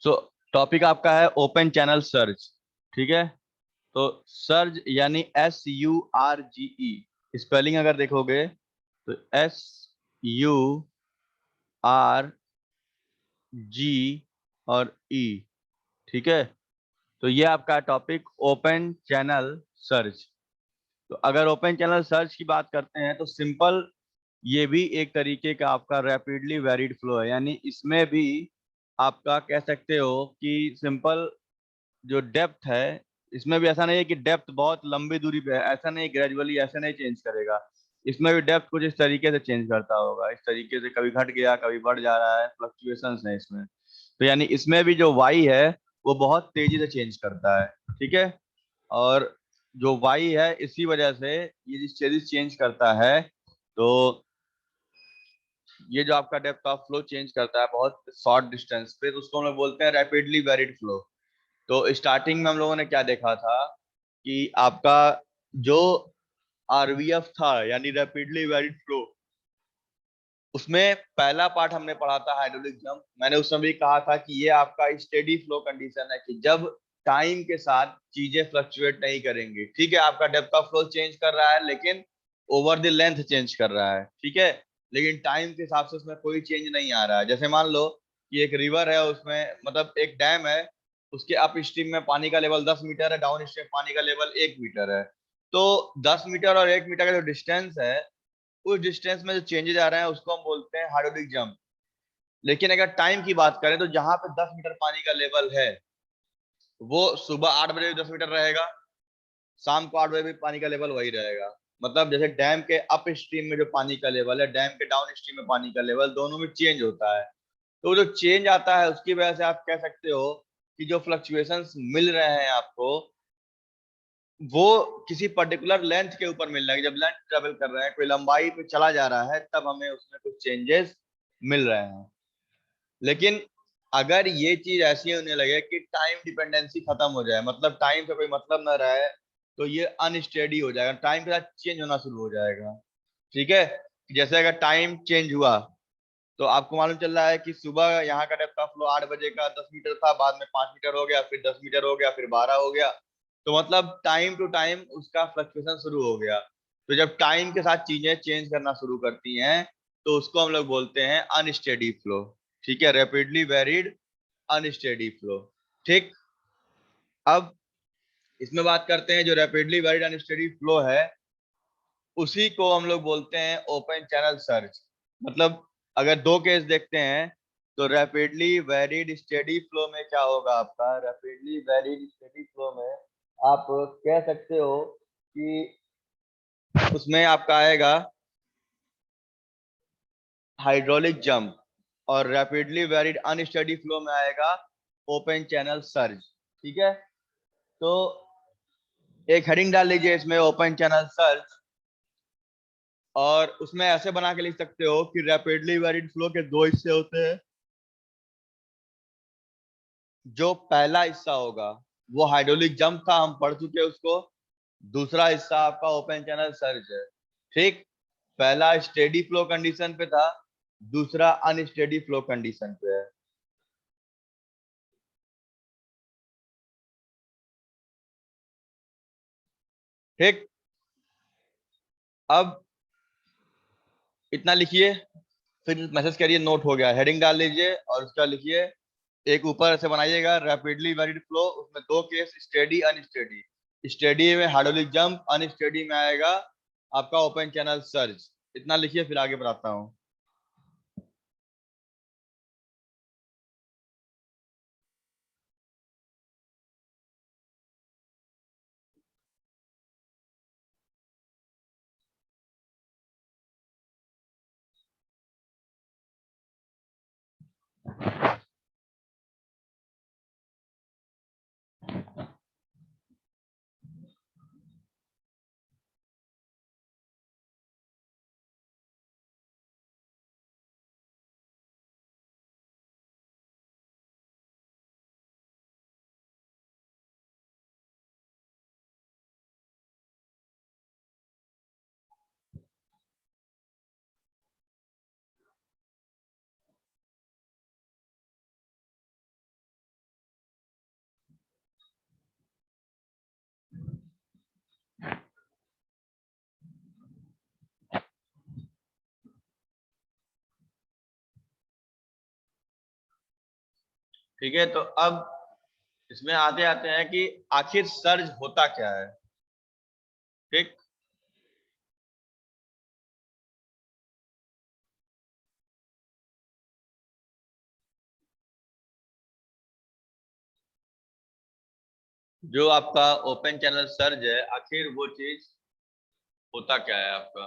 सो topic आपका है open channel search. ठीक है। तो सर्च यानी SURGE, स्पेलिंग अगर देखोगे तो SURG और ई। ठीक है। तो ये आपका टॉपिक ओपन चैनल सर्च। तो अगर ओपन चैनल सर्च की बात करते हैं तो सिंपल, ये भी एक तरीके का आपका रैपिडली वेरिड फ्लो है। यानी इसमें भी आपका कह सकते हो कि सिंपल जो डेप्थ है, इसमें भी ऐसा नहीं है कि डेप्थ बहुत लंबी दूरी पे है, ऐसा नहीं ग्रेजुअली ऐसे नहीं चेंज करेगा। इसमें भी डेप्थ कुछ इस तरीके से चेंज करता होगा, इस तरीके से कभी घट गया कभी बढ़ जा रहा है, फ्लक्चुएशंस है इसमें। तो यानी इसमें भी जो वाई है वो बहुत तेजी से चेंज करता है। ठीक है। और जो वाई है इसी वजह से ये जिस तेजी से चेंज करता है, तो ये जो आपका डेप्थ ऑफ फ्लो चेंज करता है बहुत शॉर्ट डिस्टेंस पे, तो उसको हम लोग बोलते हैं रैपिडली वेरिड फ्लो। तो स्टार्टिंग में हम लोगों ने क्या देखा था कि आपका जो RVF था यानी रैपिडली वेरिड फ्लो, उसमें पहला पार्ट हमने पढ़ा था हाइड्रोलिक जंप। मैंने उस समय भी कहा था कि ये आपका स्टेडी फ्लो कंडीशन है कि जब टाइम के साथ चीजें फ्लक्चुएट नहीं करेंगी। ठीक है, आपका डेप्थ ऑफ फ्लो चेंज कर रहा है लेकिन ओवर द लेंथ चेंज कर रहा है। ठीक है। लेकिन टाइम के हिसाब से उसमें कोई चेंज नहीं आ रहा है। जैसे मान लो कि एक रिवर है, उसमें मतलब एक डैम है, उसके अप स्ट्रीम में पानी का लेवल 10 मीटर है, डाउन स्ट्रीम पानी का लेवल 1 मीटर है। तो 10 मीटर और 1 मीटर का जो डिस्टेंस है, उस डिस्टेंस में जो चेंजेस आ रहे हैं उसको हम बोलते हैं हाइड्रोलिक जंप। लेकिन अगर टाइम की बात करें तो जहां पे 10 मीटर पानी का लेवल है, वो सुबह 8 बजे भी 10 मीटर रहेगा, शाम को 8 बजे भी पानी का लेवल वही रहेगा। मतलब जैसे डैम के अप स्ट्रीम में जो पानी का लेवल है, डैम के डाउन स्ट्रीम में पानी का लेवल, दोनों में चेंज होता है। तो जो चेंज आता है उसकी वजह से आप कह सकते हो कि जो फ्लक्चुएशंस मिल रहे हैं आपको, वो किसी पर्टिकुलर लेंथ के ऊपर मिल रहा है। जब लेंथ ट्रेवल कर रहे हैं, कोई लंबाई पे चला जा रहा है, तब हमें उसमें कुछ चेंजेस मिल रहे हैं। लेकिन अगर ये चीज ऐसी होने लगे कि टाइम डिपेंडेंसी खत्म हो जाए, मतलब टाइम से कोई मतलब ना रहे, तो ये अनस्टेडी हो जाएगा, टाइम के साथ चेंज होना शुरू हो जाएगा। ठीक है। जैसे अगर टाइम चेंज हुआ तो आपको मालूम चल रहा है कि सुबह यहाँ का डेप्थ ऑफ फ्लो 8 बजे का 10 मीटर था, बाद में 5 मीटर हो गया, फिर 10 मीटर हो गया, फिर 12 हो गया। तो मतलब टाइम टू टाइम उसका फ्लक्चुएशन शुरू हो गया। तो जब टाइम के साथ चीजें चेंज करना शुरू करती हैं, तो उसको हम लोग बोलते हैं अनस्टेडी फ्लो। ठीक है, रैपिडली वेरिड अनस्टेडी फ्लो। ठीक। अब इसमें बात करते हैं जो रैपिडली वेरिड अनस्टेडी फ्लो है, उसी को हम लोग बोलते हैं ओपन चैनल सर्च। मतलब अगर दो केस देखते हैं तो रैपिडली वेरिड स्टेडी फ्लो में क्या होगा, आपका रैपिडली वेरिड स्टेडी फ्लो में आप कह सकते हो कि उसमें आपका आएगा हाइड्रोलिक जंप, और रैपिडली वेरिड अनस्टेडी फ्लो में आएगा ओपन चैनल सर्च। ठीक है। तो एक हेडिंग डाल लीजिए इसमें ओपन चैनल सर्च, और उसमें ऐसे बना के लिख सकते हो कि रैपिडली वेरिड फ्लो के दो हिस्से होते हैं। जो पहला हिस्सा होगा वो हाइड्रोलिक जंप था, हम पढ़ चुके हैं उसको। दूसरा हिस्सा आपका ओपन चैनल सर्च है। ठीक। पहला स्टेडी फ्लो कंडीशन पे था, दूसरा अनस्टेडी फ्लो कंडीशन पे है। ठीक। अब इतना लिखिए, फिर मैसेज करिए नोट हो गया, हेडिंग डाल लीजिए और उसका लिखिए। एक ऊपर से बनाइएगा रैपिडली वेरिड फ्लो, उसमें दो केस स्टेडी अनस्टेडी। स्टेडी में हाइड्रोलिक जंप, अनस्टेडी में आएगा आपका ओपन चैनल सर्च। इतना लिखिए, फिर आगे बढ़ाता हूँ। ठीक है, तो अब इसमें आते आते हैं कि आखिर सर्ज होता क्या है। ठीक, जो आपका ओपन चैनल सर्ज है, आखिर वो चीज होता क्या है आपका।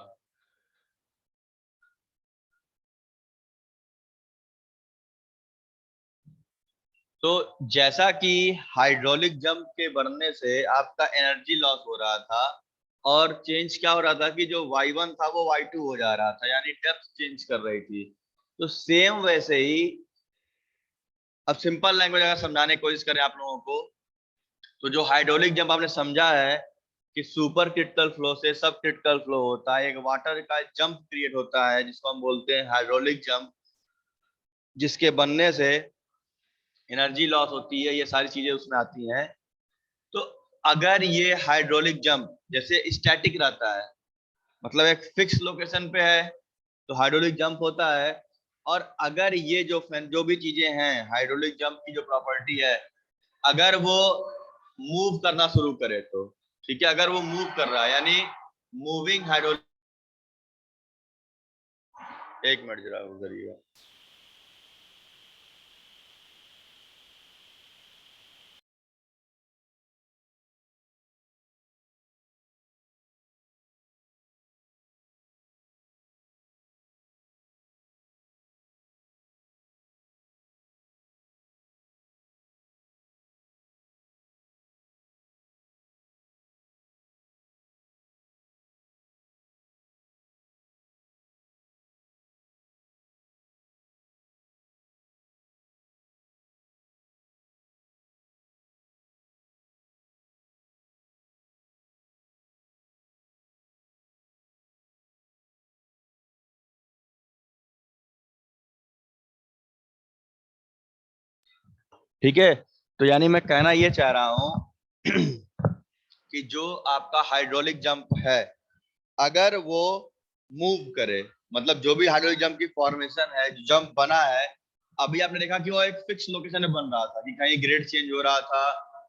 तो जैसा कि हाइड्रोलिक जंप के बढ़ने से आपका एनर्जी लॉस हो रहा था, और चेंज क्या हो रहा था कि जो y1 था वो y2 हो जा रहा था, यानी डेप्थ चेंज कर रही थी। तो सेम वैसे ही, अब सिंपल लैंग्वेज अगर समझाने की कोशिश करें आप लोगों को, तो जो हाइड्रोलिक जंप आपने समझा है कि सुपर क्रिटिकल फ्लो से सब क्रिटिकल फ्लो होता है, एक वाटर का जंप क्रिएट होता है जिसको हम बोलते हैं हाइड्रोलिक जंप, जिसके बनने से एनर्जी लॉस होती है, ये सारी चीजें उसमें आती हैं। तो अगर ये हाइड्रोलिक जंप जैसे स्टैटिक रहता है, मतलब एक फिक्स लोकेशन पे है, तो हाइड्रोलिक जंप होता है। और अगर ये जो भी चीजें हैं हाइड्रोलिक जंप की जो प्रॉपर्टी है, अगर वो मूव करना शुरू करे तो, ठीक है, अगर वो मूव कर रहा है यानी मूविंग हाइड्रोलिक, एक मिनट जरा करिएगा। ठीक है, तो यानी मैं कहना ये चाह रहा हूं कि जो आपका हाइड्रोलिक जंप है, अगर वो मूव करे, मतलब जो भी हाइड्रोलिक जंप की फॉर्मेशन है, जो जंप बना है, अभी आपने देखा कि वो एक फिक्स लोकेशन में बन रहा था, कि कहीं ग्रेड चेंज हो रहा था,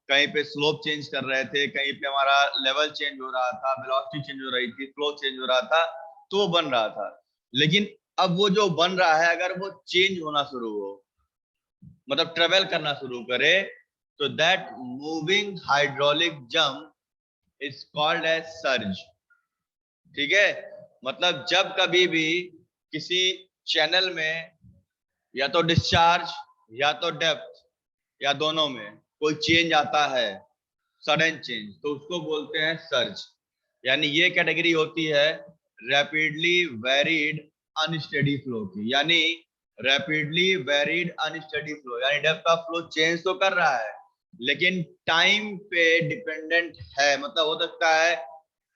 कहीं पे स्लोप चेंज कर रहे थे, कहीं पे हमारा लेवल चेंज हो रहा था, वेलोसिटी चेंज हो रही थी, फ्लो चेंज हो रहा था, तो वो बन रहा था। लेकिन अब वो जो बन रहा है, अगर वो चेंज होना शुरू हो, मतलब ट्रेवल करना शुरू करे, तो that moving hydraulic jump is called as surge. ठीक है, मतलब जब कभी भी किसी चैनल में या तो डिस्चार्ज या तो डेप्थ या दोनों में कोई चेंज आता है, सडन चेंज, तो उसको बोलते हैं सर्ज। यानी ये कैटेगरी होती है रैपिडली वेरिड अनस्टेडी फ्लो की, यानी रैपिडली वेरिड अनस्टेडी फ्लो, यानी डेप्थ ऑफ फ्लो चेंज तो कर रहा है लेकिन टाइम पे डिपेंडेंट है, मतलब हो सकता है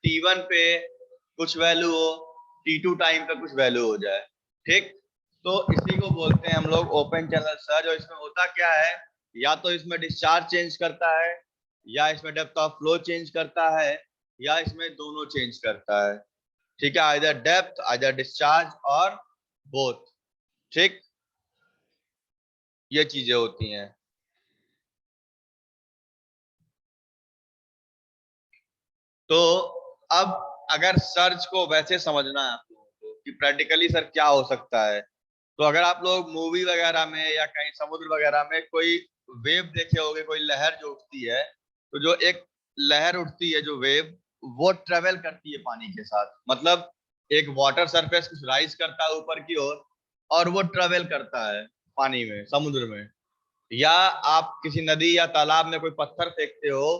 T1 पे कुछ वैल्यू हो, T2 टाइम पे कुछ वैल्यू हो जाए। ठीक, तो इसी को बोलते हैं हम लोग ओपन चैनल सर्ज। और इसमें होता क्या है, या तो इसमें डिस्चार्ज चेंज करता है, या इसमें डेप्थ ऑफ फ्लो चेंज करता है, या इसमें दोनों चेंज करता है। ठीक है, आइदर डेप्थ आइदर डिस्चार्ज और बोथ। ठीक, ये चीजें होती हैं। तो अब अगर सर्च को वैसे समझना है आप लोगों को कि प्रैक्टिकली सर क्या हो सकता है, तो अगर आप लोग मूवी वगैरह में या कहीं समुद्र वगैरह में कोई वेव देखे होंगे, कोई लहर जो उठती है, तो जो एक लहर उठती है जो वेव, वो ट्रेवल करती है पानी के साथ, मतलब एक वाटर सरफेस कुछ राइज करता है ऊपर की ओर, और वो ट्रेवल करता है पानी में, समुद्र में। या आप किसी नदी या तालाब में कोई पत्थर फेंकते हो,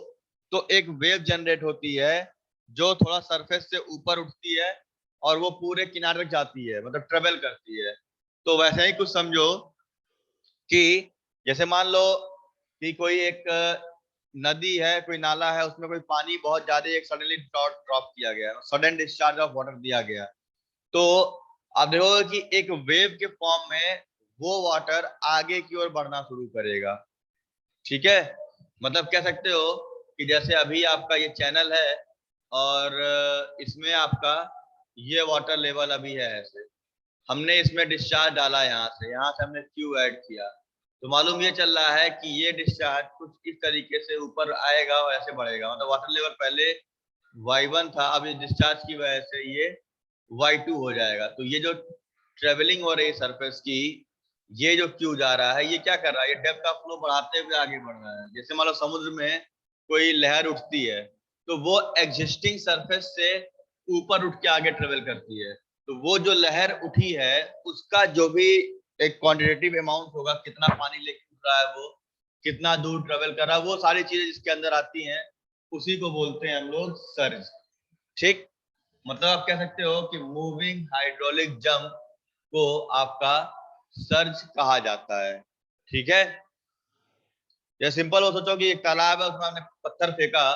तो एक वेव जनरेट होती है जो थोड़ा सरफेस से ऊपर उठती है और वो पूरे किनारे तक जाती है, मतलब ट्रेवल करती है। तो वैसे ही कुछ समझो कि जैसे मान लो कि कोई एक नदी है, कोई नाला है, उसमें कोई पानी बहुत ज्यादा एक सडनली ड्रॉप किया गया, सडन डिस्चार्ज ऑफ वाटर दिया गया, तो आप देखोगे कि एक वेव के फॉर्म में वो वाटर आगे की ओर बढ़ना शुरू करेगा। ठीक है, मतलब कह सकते हो कि जैसे अभी आपका ये चैनल है, और इसमें आपका ये वाटर लेवल अभी है ऐसे, हमने इसमें डिस्चार्ज डाला, यहाँ से हमने क्यू ऐड किया, तो मालूम ये चल रहा है कि ये डिस्चार्ज कुछ इस तरीके से ऊपर आएगा और ऐसे बढ़ेगा, मतलब वाटर लेवल पहले y1 था, अब इस डिस्चार्ज की वजह से ये y2 हो जाएगा। तो ये जो ट्रेवलिंग हो रही है सरफेस की, ये जो क्यू जा रहा है, ये क्या कर रहा है, ये डेप्थ ऑफ फ्लो बढ़ाते हुए आगे बढ़ रहा है। जैसे मान लो समुद्र में कोई लहर उठती है, तो वो एग्जिस्टिंग सरफेस से ऊपर उठ के आगे ट्रेवल करती है। तो वो जो लहर उठी है उसका जो भी एक क्वांटिटेटिव अमाउंट होगा, कितना पानी लेके उठ रहा है, वो कितना दूर ट्रेवल कर रहा है, वो सारी चीजें जिसके अंदर आती हैं, उसी को बोलते हैं हम लोग सर्ज। ठीक, मतलब आप कह सकते हो कि मूविंग हाइड्रोलिक जंप को आपका सर्ज कहा जाता है। ठीक है, या सिंपल हो, सोचो कि एक तालाब है, उसमें आपने पत्थर फेंका,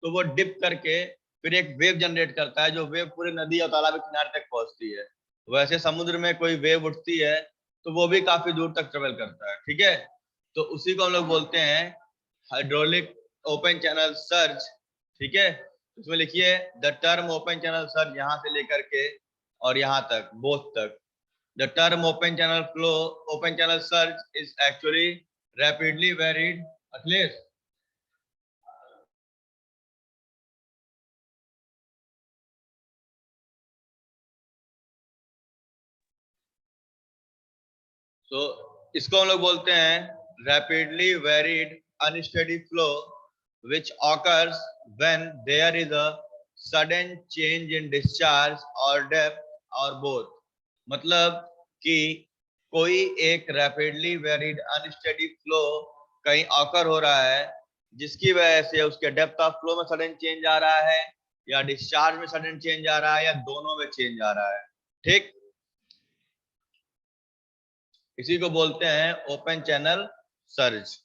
तो वो डिप करके फिर एक वेव जनरेट करता है, जो वेव पूरे नदी और तालाब के किनारे तक पहुंचती है। वैसे समुद्र में कोई वेव उठती है तो वो भी काफी दूर तक ट्रेवल करता है। ठीक है, तो उसी को हम लोग बोलते हैं हाइड्रोलिक ओपन चैनल सर्ज। ठीक है, उसमें लिखिए the term open channel surge, यहां से लेकर के और यहां तक, बोथ तक। The term open channel flow, open channel surge is actually rapidly varied. Akhilesh, so इसको हम लोग बोलते हैं rapidly varied unsteady flow which occurs when there is a sudden change in discharge or depth or both। मतलब कि कोई एक rapidly varied unsteady flow कहीं ऑकर हो रहा है, जिसकी वजह से उसके डेप्थ ऑफ फ्लो में सडन चेंज आ रहा है, या डिस्चार्ज में सडन चेंज आ रहा है, या दोनों में चेंज आ रहा है। ठीक, इसी को बोलते हैं ओपन चैनल सर्ज।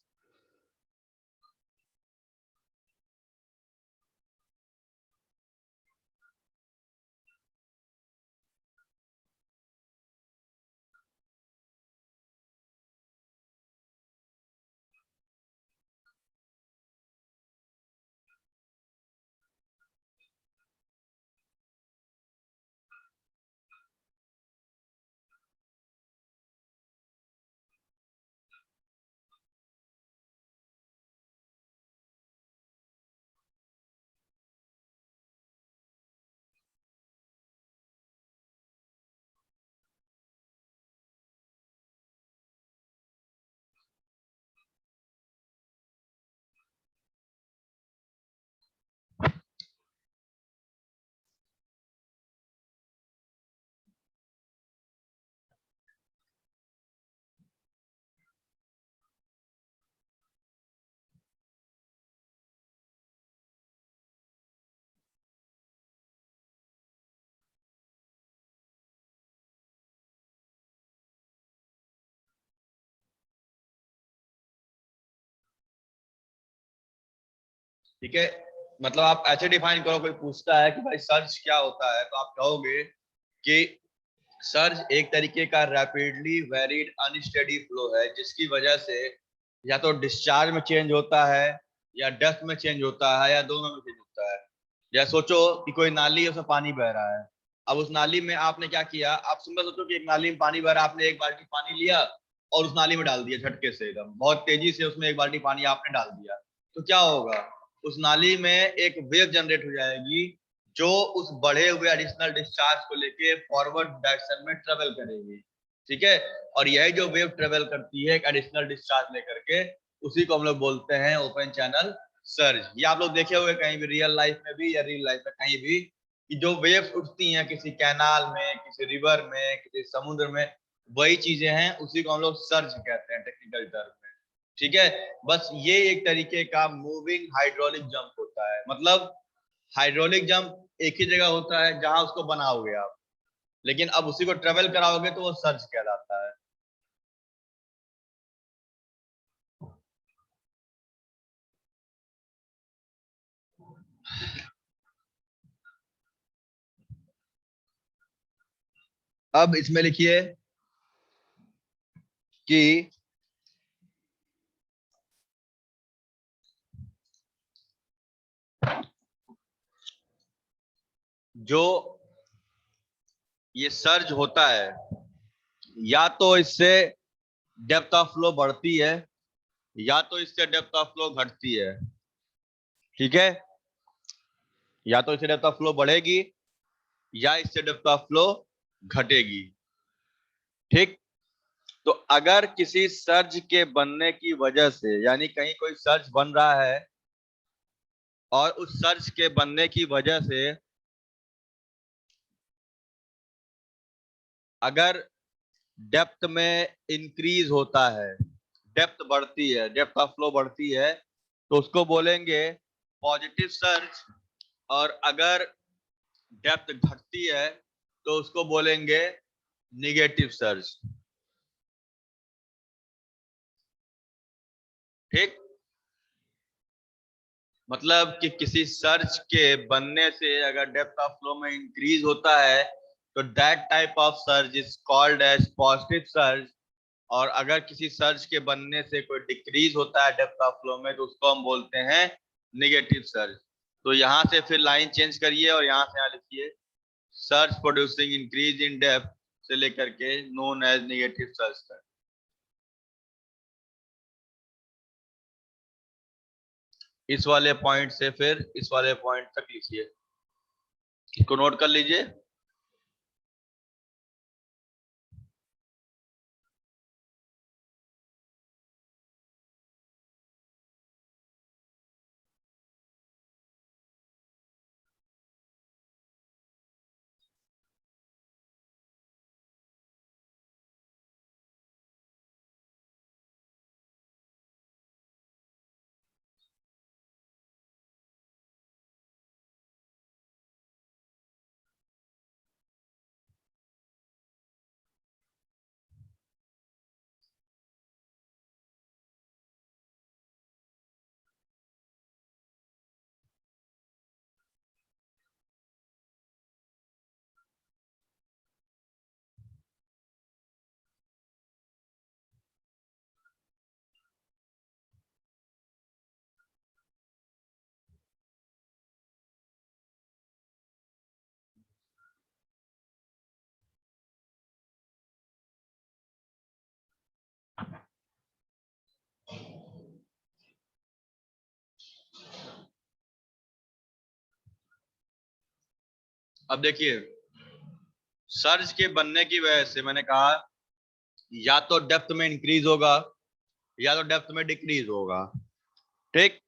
ठीक है, मतलब आप ऐसे डिफाइन करो, कोई पूछता है कि भाई सर्ज क्या होता है, तो आप कहोगे कि सर्ज एक तरीके का रैपिडली वेरिड अनस्टेडी फ्लो है, जिसकी वजह से या तो डिस्चार्ज में चेंज होता है, या डेप्थ में चेंज होता है, या दोनों में चेंज होता है। जैसे सोचो कि कोई नाली है, उसमें पानी बह रहा है। अब उस नाली में आपने क्या किया, आप सिंपल सोचो कि एक नाली में पानी बह रहा है, आपने एक बाल्टी पानी लिया और उस नाली में डाल दिया झटके से, एकदम बहुत तेजी से उसमें एक बाल्टी पानी आपने डाल दिया, तो क्या होगा, उस नाली में एक वेव जनरेट हो जाएगी, जो उस बढ़े हुए एडिशनल डिस्चार्ज को लेके फॉरवर्ड डायरेक्शन में ट्रेवल करेगी। ठीक है, और यही जो वेव ट्रेवल करती है एक एडिशनल डिस्चार्ज लेकर के, उसी को हम लोग बोलते हैं ओपन चैनल सर्ज। ये आप लोग देखे हुए कहीं भी रियल लाइफ में भी, या रियल लाइफ में कहीं भी, कि जो वेव्स उठती हैं किसी कैनाल में, किसी रिवर में, किसी समुद्र में, वही चीजें हैं, उसी को हम लोग सर्ज कहते हैं टेक्निकल टर्म में। ठीक है, बस ये एक तरीके का मूविंग हाइड्रोलिक जंप होता है। मतलब हाइड्रोलिक जंप एक ही जगह होता है जहां उसको बनाओगे आप, लेकिन अब उसी को ट्रेवल कराओगे तो वो सर्ज कहलाता है। अब इसमें लिखिए कि जो ये सर्ज होता है, या तो इससे डेप्थ ऑफ फ्लो बढ़ती है या तो इससे डेप्थ ऑफ फ्लो घटती है। ठीक है, या तो इससे डेप्थ ऑफ फ्लो बढ़ेगी या इससे डेप्थ ऑफ फ्लो घटेगी। ठीक, तो अगर किसी सर्ज के बनने की वजह से, यानी कहीं कोई सर्ज बन रहा है और उस सर्ज के बनने की वजह से अगर डेप्थ में इंक्रीज होता है, डेप्थ बढ़ती है, डेप्थ ऑफ फ्लो बढ़ती है, तो उसको बोलेंगे पॉजिटिव सर्ज। और अगर डेप्थ घटती है तो उसको बोलेंगे निगेटिव सर्ज। ठीक, मतलब कि किसी सर्च के बनने से अगर डेप्थ ऑफ फ्लो में इंक्रीज होता है तो that type of search is called as positive search. और अगर किसी सर्च के बनने से कोई डिक्रीज होता है डेप्थ ऑफ फ्लो में तो उसको हम बोलते हैं निगेटिव सर्च। तो यहां से फिर लाइन चेंज करिए और यहां से यहां लिखिए search producing increase in depth से लेकर के नोन एज निगेटिव सर्च तक। इस वाले पॉइंट से फिर इस वाले पॉइंट तक लिखिए, इसको नोट कर लीजिए। अब देखिए, सर्ज के बनने की वजह से मैंने कहा या तो डेप्थ में इंक्रीज होगा या तो डेप्थ में डिक्रीज होगा। ठीक,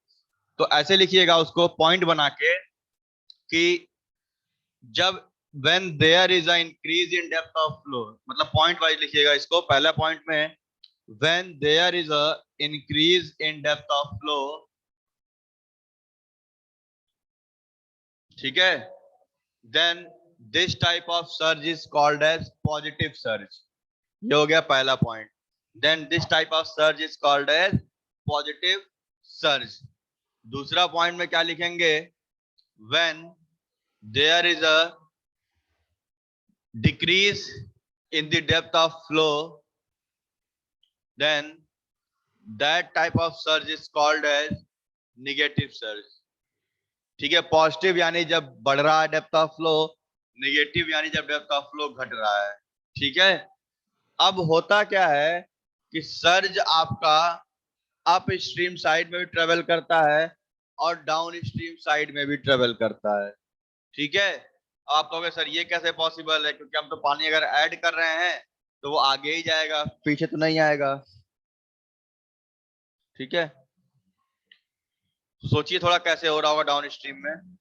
तो ऐसे लिखिएगा उसको पॉइंट बना के कि जब when there is a increase in depth of flow, मतलब पॉइंट वाइज लिखिएगा इसको। पहला पॉइंट में when there is a increase in depth of flow, ठीक है, then this type of surge is called as positive surge। ये हो गया पहला point. then this type of surge is called as positive surge। दूसरा point में क्या लिखेंगे, when there is a decrease in the depth of flow, then that type of surge is called as negative surge। ठीक है, positive यानी जब बढ़ रहा है डेप्थ ऑफ फ्लो, नेगेटिव यानी जब डेप्थ ऑफ फ्लो घट रहा है। ठीक है, अब होता क्या है कि सर्ज आपका अप स्ट्रीम साइड में भी ट्रेवल करता है और डाउन स्ट्रीम साइड में भी ट्रेवल करता है। ठीक है, आप कहोगे सर ये कैसे पॉसिबल है, क्योंकि हम तो पानी अगर ऐड कर रहे हैं तो वो आगे ही जाएगा, पीछे तो नहीं आएगा। ठीक है, सोचिए थोड़ा कैसे हो रहा होगा डाउन स्ट्रीम में।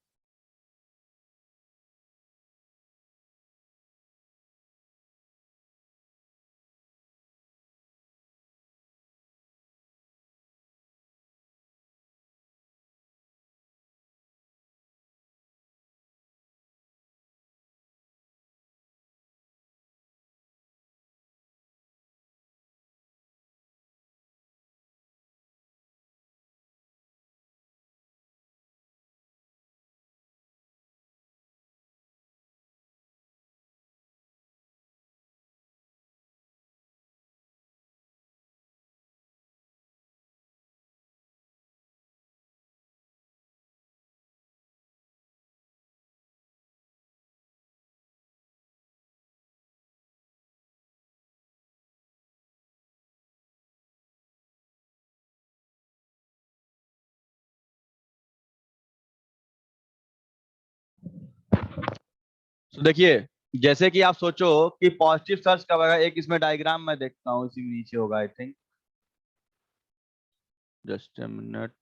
तो देखिए, जैसे कि आप सोचो कि पॉजिटिव सर्च कब आएगा, एक इसमें डायग्राम मैं देखता हूँ, इसी में नीचे होगा I think, just a minute.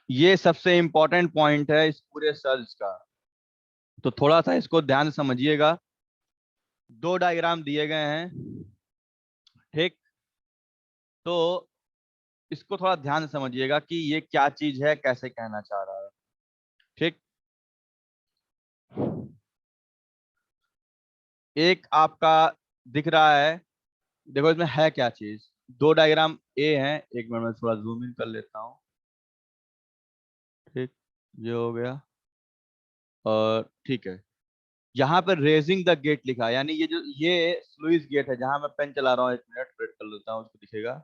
ये सबसे इंपॉर्टेंट पॉइंट है इस पूरे सर्च का, तो थोड़ा सा इसको ध्यान से समझिएगा। दो डायग्राम दिए गए हैं, ठीक। तो इसको थोड़ा ध्यान से समझिएगा कि ये क्या चीज है, कैसे कहना चाह रहा है, ठीक। एक आपका दिख रहा है, देखो इसमें है क्या चीज। दो डायग्राम ए है, एक मिनट में थोड़ा जूम इन कर लेता हूँ, ठीक। ये हो गया, और ठीक है। यहाँ पर रेजिंग द गेट लिखा है, यानी ये स्लुइस गेट है, जहां मैं पेन चला रहा हूँ, एक मिनट रेड कर लेता हूँ, उसको दिखेगा।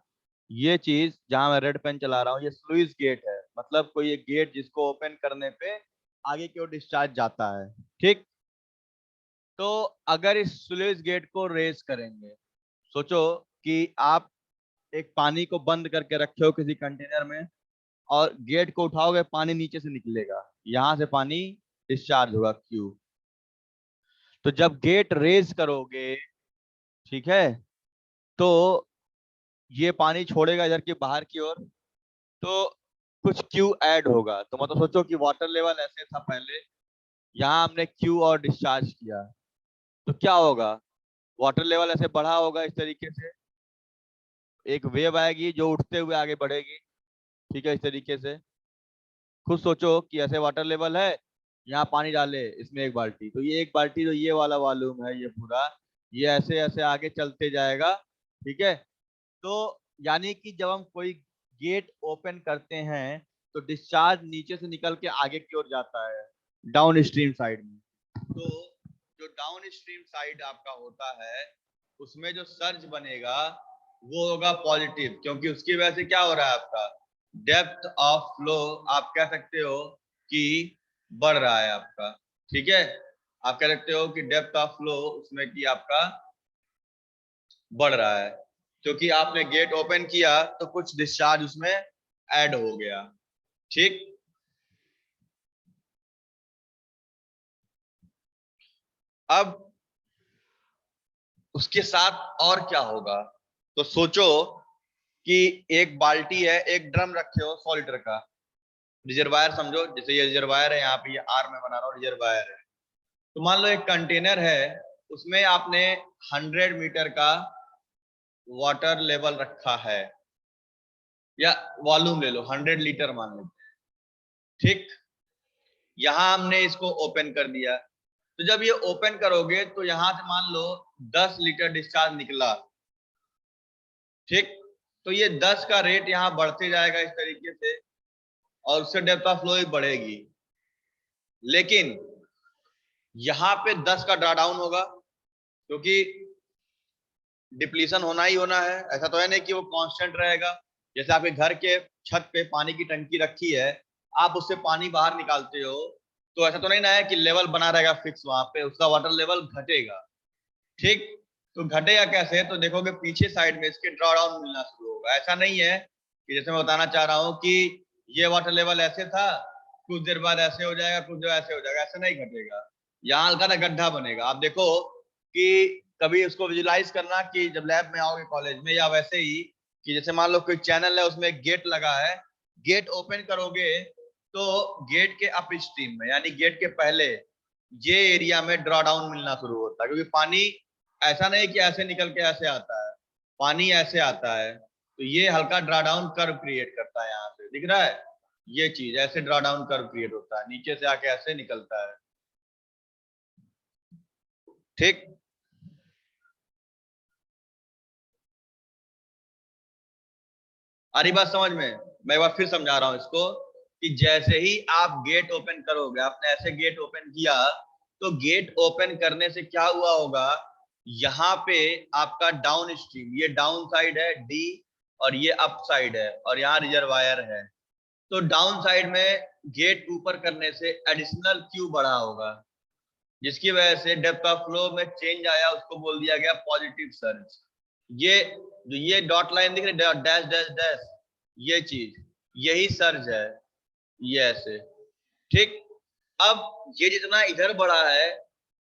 ये चीज जहां मैं रेड पेन चला रहा हूँ, ये स्लुइस गेट है, मतलब कोई एक गेट जिसको ओपन करने पे आगे की ओर डिस्चार्ज जाता है, ठीक। तो अगर इस स्लुइस गेट को रेज करेंगे, सोचो कि आप एक पानी को बंद करके रखे हो किसी कंटेनर में, और गेट को उठाओगे, पानी नीचे से निकलेगा, यहां से पानी डिस्चार्ज होगा, क्यू। तो जब गेट रेज करोगे, ठीक है, तो ये पानी छोड़ेगा इधर के बाहर की ओर, तो कुछ क्यू ऐड होगा। तो मतलब सोचो कि वाटर लेवल ऐसे था पहले, यहाँ हमने क्यू और डिस्चार्ज किया, तो क्या होगा, वाटर लेवल ऐसे बढ़ा होगा इस तरीके से, एक वेव आएगी जो उठते हुए आगे बढ़ेगी, ठीक है, इस तरीके से। खुद सोचो कि ऐसे वाटर लेवल है, यहाँ पानी डाले इसमें एक बाल्टी, तो ये एक बाल्टी, तो ये वाला वॉल्यूम है ये पूरा, ये ऐसे ऐसे आगे चलते जाएगा, ठीक है। तो यानी कि जब हम कोई गेट ओपन करते हैं, तो डिस्चार्ज नीचे से निकल के आगे की ओर जाता है, डाउन स्ट्रीम साइड में। तो जो डाउन स्ट्रीम साइड आपका होता है, उसमें जो सर्ज बनेगा वो होगा पॉजिटिव, क्योंकि उसकी वजह से क्या हो रहा है, आपका डेप्थ ऑफ फ्लो आप कह सकते हो कि बढ़ रहा है आपका, ठीक है। आप कह सकते हो कि डेप्थ ऑफ फ्लो उसमें की आपका बढ़ रहा है, क्योंकि आपने गेट ओपन किया तो कुछ डिस्चार्ज उसमें ऐड हो गया, ठीक। अब उसके साथ और क्या होगा, तो सोचो कि एक बाल्टी है, एक ड्रम रखे हो 100 लीटर का, रिजर्वायर समझो, जैसे ये रिजर्वायर है, यहाँ पे ये आर में बना रहा हूँ रिजर्वायर है। तो मान लो एक कंटेनर है, उसमें आपने 100 मीटर का वाटर लेवल रखा है, या वॉल्यूम ले लो 100 लीटर मान लो, ठीक। यहां हमने इसको ओपन कर दिया, तो जब ये ओपन करोगे तो यहां से मान लो 10 लीटर डिस्चार्ज निकला, ठीक। तो ये 10 का रेट यहाँ बढ़ते जाएगा इस तरीके से, और उससे डेप्थ ऑफ फ्लो भी बढ़ेगी, लेकिन यहाँ पे 10 का ड्रा डाउन होगा, क्योंकि डिप्लीशन होना ही होना है, ऐसा तो है नहीं कि वो कांस्टेंट रहेगा। जैसे आपके घर के छत पे पानी की टंकी रखी है, आप उससे पानी बाहर निकालते हो, तो ऐसा तो नहीं ना है कि लेवल बना रहेगा फिक्स, वहां पे उसका वाटर लेवल घटेगा, ठीक। तो घटेगा कैसे, तो देखोगे पीछे साइड में इसके ड्रॉ डाउन मिलना शुरू होगा। ऐसा नहीं है कि जैसे मैं बताना चाह रहा हूँ कि ये वाटर लेवल ऐसे था, कुछ देर बाद ऐसे हो जाएगा, कुछ देर ऐसे हो जाएगा, ऐसा नहीं घटेगा। यहाँ हल्का सा गड्ढा बनेगा, आप देखो कि कभी उसको विजुलाइज करना कि जब लैब में आओगे कॉलेज में, या वैसे ही कि जैसे मान लो कोई चैनल है, उसमें एक गेट लगा है, गेट ओपन करोगे तो गेट के अप स्ट्रीम में, यानी गेट के पहले ये एरिया में ड्रॉ डाउन मिलना शुरू होता है, क्योंकि पानी ऐसा नहीं कि ऐसे निकल के ऐसे आता है, पानी ऐसे आता है, तो ये हल्का ड्रा डाउन कर्व क्रिएट करता है, यहाँ से दिख रहा है, ये चीज ऐसे ड्रा डाउन कर्व क्रिएट होता है, नीचे से आके ऐसे निकलता है, ठीक। आ रही बात समझ में, मैं एक बार फिर समझा रहा हूँ इसको, कि जैसे ही आप गेट ओपन करोगे, आपने ऐसे गेट ओपन किया, तो गेट ओपन करने से क्या हुआ होगा, यहाँ पे आपका डाउन स्ट्रीम, ये डाउन साइड है डी, और ये अप साइड है, और यहाँ रिजर्वायर है। तो डाउन साइड में गेट ऊपर करने से एडिशनल क्यू बढ़ा होगा, जिसकी वजह से डेप्थ ऑफ फ्लो में चेंज आया, उसको बोल दिया गया पॉजिटिव सर्ज। ये जो ये डॉट लाइन दिख रही है, डैश डैश डैश, ये चीज यही सर्ज है, ये ऐसे। ठीक, अब ये जितना इधर बढ़ा है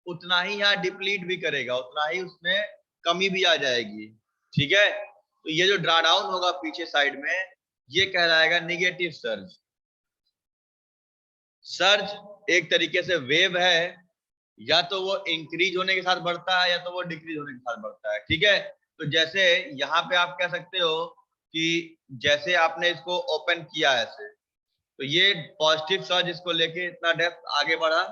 उतना ही यहाँ डिप्लीट भी करेगा, उतना ही उसमें कमी भी आ जाएगी। ठीक है, तो ये जो ड्रा डाउन होगा पीछे साइड में, ये कहलाएगा निगेटिव सर्ज। सर्ज एक तरीके से वेव है, या तो वो इंक्रीज होने के साथ बढ़ता है या तो वो डिक्रीज होने के साथ बढ़ता है। ठीक है, तो जैसे यहाँ पे आप कह सकते हो कि जैसे आपने इसको ओपन किया ऐसे, तो ये पॉजिटिव सर्ज इसको लेके इतना डेप्थ आगे बढ़ा,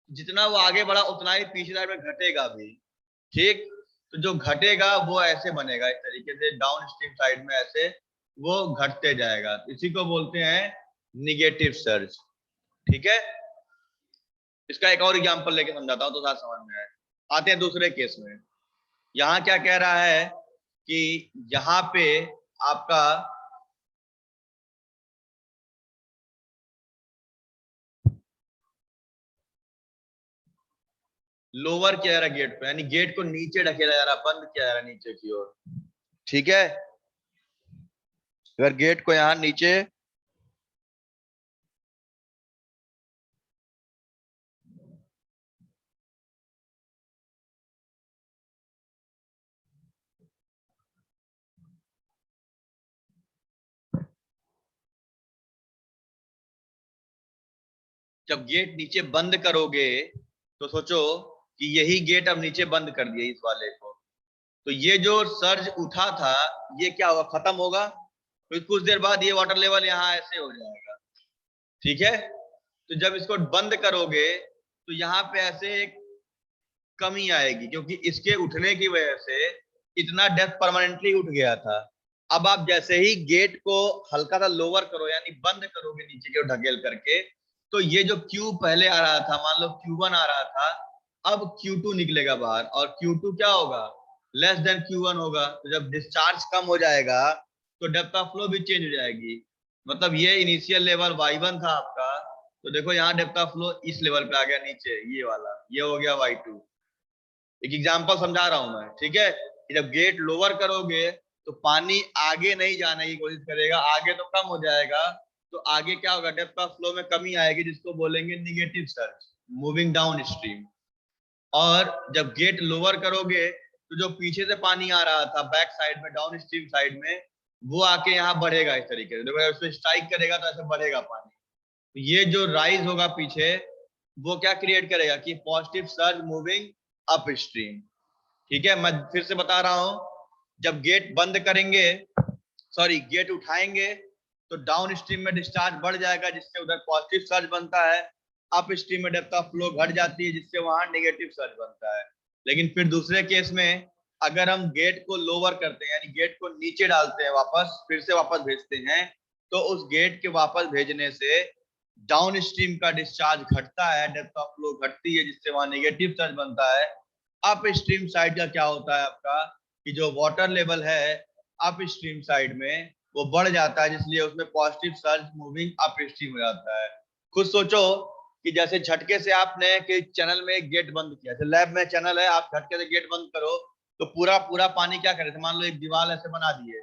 जितना वो आगे बढ़ा उतना ही पीछे साइड में घटेगा भी। ठीक, तो जो घटेगा वो ऐसे बनेगा, इस तरीके से डाउन स्ट्रीम साइड में ऐसे वो घटते जाएगा, इसी को बोलते हैं निगेटिव सर्ज। ठीक है, इसका एक और एग्जांपल लेके समझाता हूं तो साथ समझ में आए। आते हैं दूसरे केस में। यहाँ क्या कह रहा है कि यहाँ पे आपका लोअर किया जा रहा गेट पे, यानी गेट को नीचे ढकेला जा रहा, बंद किया जा रहा नीचे की ओर। ठीक है, अगर गेट को यहाँ नीचे जब गेट नीचे बंद करोगे तो सोचो कि यही गेट अब नीचे बंद कर दिया इस वाले को, तो ये जो सर्ज उठा था ये क्या होगा, खत्म होगा। तो कुछ देर बाद ये वाटर लेवल यहाँ ऐसे हो जाएगा। ठीक है, तो जब इसको बंद करोगे तो यहाँ पे ऐसे एक कमी आएगी, क्योंकि इसके उठने की वजह से इतना डेप्थ परमानेंटली उठ गया था। अब आप जैसे ही गेट को हल्का सा लोअर करो, यानी बंद करोगे नीचे की ओर ढकेल करके, तो ये जो Q पहले आ रहा था, मान लो Q1 आ रहा था, अब Q2 निकलेगा बाहर, और Q2 क्या होगा, लेस देन Q1 होगा। तो जब डिस्चार्ज कम हो जाएगा तो डेप्थ ऑफ फ्लो भी चेंज हो जाएगी। मतलब ये इनिशियल लेवल y1 था आपका, तो देखो यहाँ डेप्थ ऑफ फ्लो इस लेवल पे आ गया नीचे, ये वाला, ये हो गया y2। एक एग्जांपल समझा रहा हूं मैं। ठीक है, कि जब गेट लोअर करोगे तो पानी आगे नहीं जाने की कोशिश करेगा, आगे तो कम हो जाएगा, तो आगे क्या होगा, डेप्थ ऑफ फ्लो में कमी आएगी, जिसको बोलेंगे negative surge, moving down stream. और जब गेट लोअर करोगे तो जो पीछे से पानी आ रहा था बैक साइड में, डाउन स्ट्रीम साइड में, वो आके यहाँ बढ़ेगा इस तरीके से। देखो उसमें स्ट्राइक करेगा तो ऐसे बढ़ेगा पानी, तो ये जो राइज होगा पीछे, वो क्या क्रिएट करेगा कि positive surge moving up stream. ठीक है, मैं फिर से बता रहा हूं, जब गेट बंद करेंगे, सॉरी गेट उठाएंगे, तो डाउन स्ट्रीम में डिस्चार्ज बढ़ जाएगा, जिससे उधर पॉजिटिव सर्ज बनता है। अप स्ट्रीम में डेप्थ ऑफ फ्लो घट जाती है, जिससे वहां नेगेटिव सर्ज बनता है। लेकिन फिर दूसरे केस में अगर हम गेट को लोअर करते हैं, यानी गेट को नीचे डालते हैं, वापस फिर से वापस भेजते हैं, तो उस गेट के वापस भेजने से डाउन स्ट्रीम का डिस्चार्ज घटता है, डेप्थ ऑफ फ्लो घटती है, जिससे वहां नेगेटिव सर्ज बनता है। अप स्ट्रीम साइड का क्या होता है आपका, कि जो वाटर लेवल है अप स्ट्रीम साइड में वो बढ़ जाता है, इसलिए उसमें positive surge moving up stream हो जाता है। खुद सोचो कि जैसे झटके से आपने कि चैनल में एक गेट बंद किया, जैसे लैब में चैनल है, आप झटके से गेट बंद करो तो पूरा पूरा पानी क्या करे, मान लो एक दीवार ऐसे बना दिए,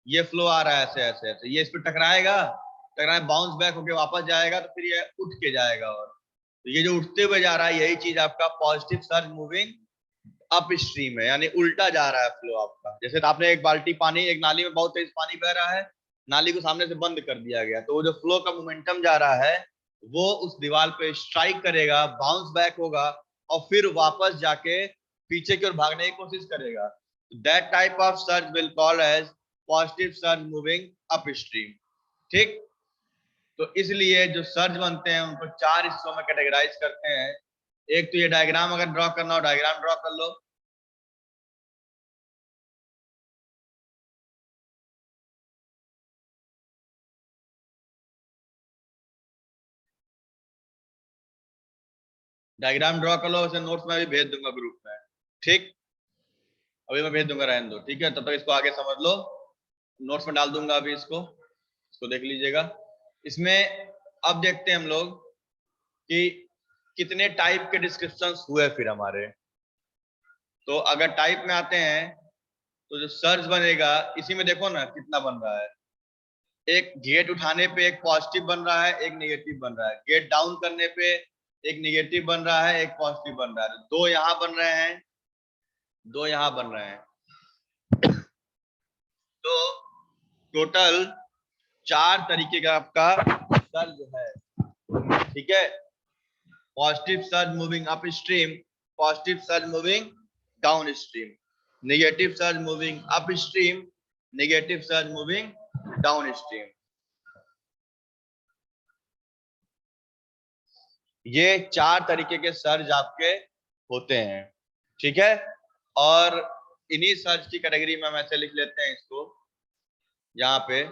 ये फ्लो आ रहा है ऐसे ऐसे ऐसे, ये इस पर टकराएगा, टकराए बाउंस बैक होके वापस जाएगा, तो फिर ये उठ के जाएगा। और तो ये जो उठते हुए जा रहा है, यही चीज आपका positive surge moving up stream है, यानी उल्टा जा रहा है फ्लो आपका। जैसे आपने एक बाल्टी पानी, एक नाली में बहुत तेज पानी बह रहा है, नाली को सामने से बंद कर दिया गया, तो वो जो फ्लो का मोमेंटम जा रहा है वो उस दीवार पे स्ट्राइक करेगा, बाउंस बैक होगा, और फिर वापस जाके पीछे की ओर भागने की कोशिश करेगा। That type of surge will call as positive surge moving up stream. ठीक, तो इसलिए जो सर्ज बनते हैं उनको चार हिस्सों में कैटेगराइज करते हैं। एक तो ये डायग्राम अगर ड्रॉ करना हो, डायग्राम ड्रॉ कर लो। डायग्राम ड्रॉ कर लो, उसे नोट्स में भी भेज दूंगा ग्रुप में। ठीक, अभी मैं भेज दूंगा, रहने दो। ठीक है, तब तक इसको आगे समझ लो, नोट्स में डाल दूंगा अभी, इसको देख लीजिएगा। इसमें अब देखते हैं हम लोग कि कितने टाइप के डिस्क्रिप्शंस हुए फिर हमारे। तो अगर टाइप में आते हैं तो जो सर्च बनेगा इसी में देखो ना कितना बन रहा है। एक गेट उठाने पे एक पॉजिटिव बन रहा है, एक नेगेटिव बन रहा है। गेट डाउन करने पे एक नेगेटिव बन रहा है, एक पॉजिटिव बन रहा है। दो यहाँ बन रहे हैं, दो यहाँ बन रहे हैं। तो टोटल 4 तरीके का आपका सर्ज है, ठीक है। Positive surge moving up stream, positive surge moving down stream, negative surge moving up stream, negative surge moving down stream. ये 4 तरीके के सर्ज आपके होते हैं, ठीक है। और इन्हीं सर्ज की कैटेगरी में हम ऐसे लिख लेते हैं इसको यहाँ पे।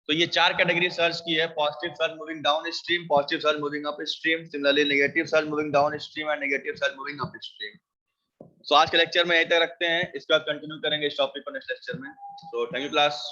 तो ये 4 कैटेगरी सर्च की है। Positive search moving down stream, positive search moving up stream, similarly negative search moving down stream and negative search moving up stream. So आज के लेक्चर में यहीं तक रखते हैं, इसका कंटिन्यू करेंगे इस टॉपिक पर नेक्स्ट लेक्चर में। So thank you class.